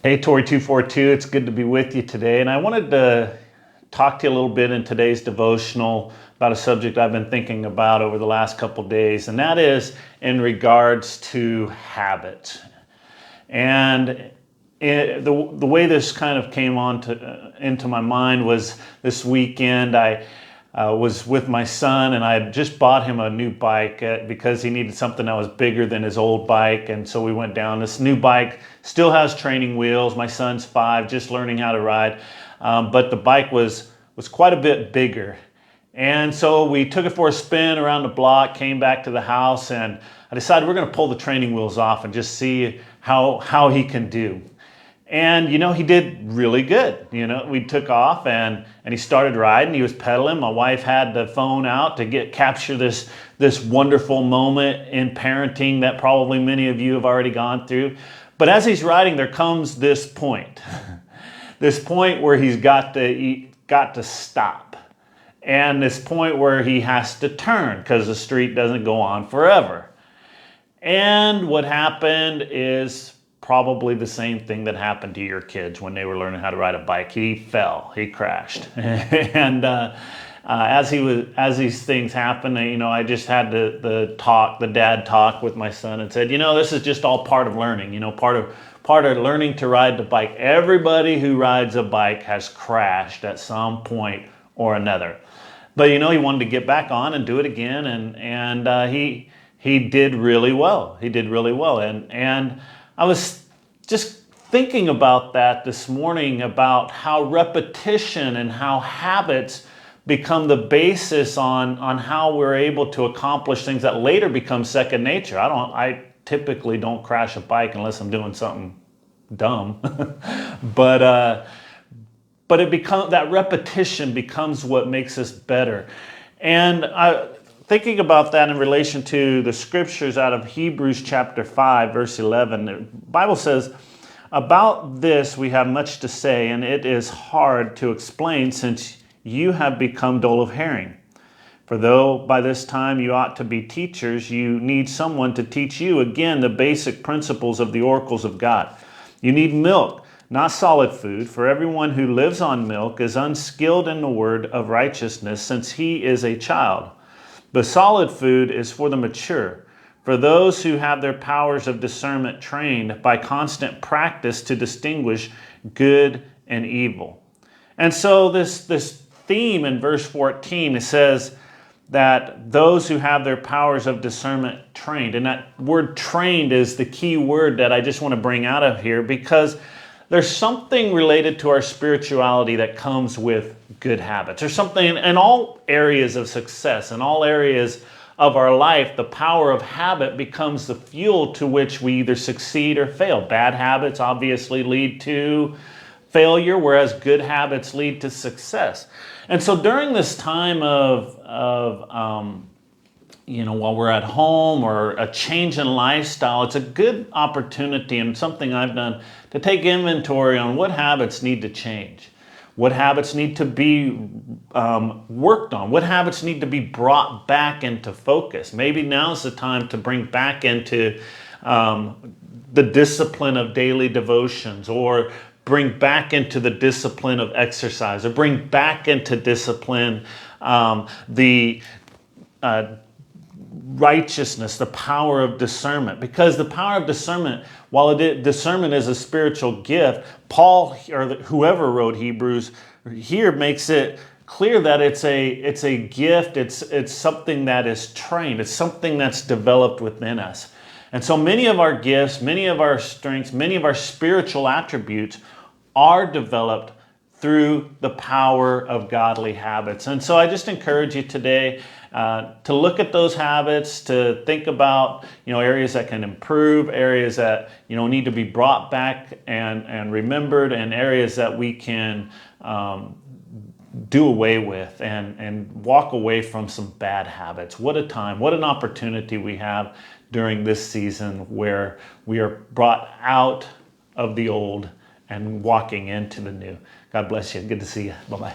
Hey, Torii 242, it's good to be with you today. And I wanted to talk to you a little bit in today's devotional about a subject I've been thinking about over the last couple days, and that is in regards to habits. And the way this kind of came into my mind was this weekend. I was with my son, and I had just bought him a new bike because he needed something that was bigger than his old bike. And so we went down. This new bike still has training wheels. My son's 5, just learning how to ride. But the bike was quite a bit bigger. And so we took it for a spin around the block, came back to the house, and I decided we're going to pull the training wheels off and just see how he can do. And, he did really good. We took off and he started riding. He was pedaling. My wife had the phone out to capture this wonderful moment in parenting that probably many of you have already gone through. But as he's riding, there comes this point. This point where he's got to stop. And this point where he has to turn because the street doesn't go on forever. And what happened is probably the same thing that happened to your kids when they were learning how to ride a bike. He fell, he crashed. And as these things happen, I just had the dad talk with my son and said, this is just all part of learning, part of learning to ride the bike. Everybody who rides a bike has crashed at some point or another. But he wanted to get back on and do it again, and he did really well. He did really well, and I was just thinking about that this morning, about how repetition and how habits become the basis on how we're able to accomplish things that later become second nature. I typically don't crash a bike unless I'm doing something dumb, but that repetition becomes what makes us better. And thinking about that in relation to the scriptures out of Hebrews chapter 5, verse 11, the Bible says, "About this we have much to say, and it is hard to explain since you have become dull of hearing. For though by this time you ought to be teachers, you need someone to teach you again the basic principles of the oracles of God. You need milk, not solid food, for everyone who lives on milk is unskilled in the word of righteousness, since he is a child. But solid food is for the mature, for those who have their powers of discernment trained by constant practice to distinguish good and evil." And so this theme in verse 14, it says that those who have their powers of discernment trained, and that word trained is the key word that I just want to bring out of here, because there's something related to our spirituality that comes with good habits. There's something in all areas of success, in all areas of our life. The power of habit becomes the fuel to which we either succeed or fail. Bad habits obviously lead to failure, whereas good habits lead to success. And so during this time while we're at home or a change in lifestyle, it's a good opportunity, and something I've done, to take inventory on what habits need to change, what habits need to be worked on, what habits need to be brought back into focus. Maybe now's the time to bring back into the discipline of daily devotions, or bring back into the discipline of exercise, or bring back into discipline the righteousness, the power of discernment. Because the power of discernment, while discernment is a spiritual gift, Paul, or whoever wrote Hebrews here, makes it clear that it's a gift, it's something that is trained, it's something that's developed within us. And so many of our gifts, many of our strengths, many of our spiritual attributes are developed through the power of godly habits. And so I just encourage you today to look at those habits, to think about areas that can improve, areas that need to be brought back and remembered, and areas that we can do away with and walk away from some bad habits. What a time, what an opportunity we have during this season where we are brought out of the old and walking into the new. God bless you. Good to see you. Bye-bye.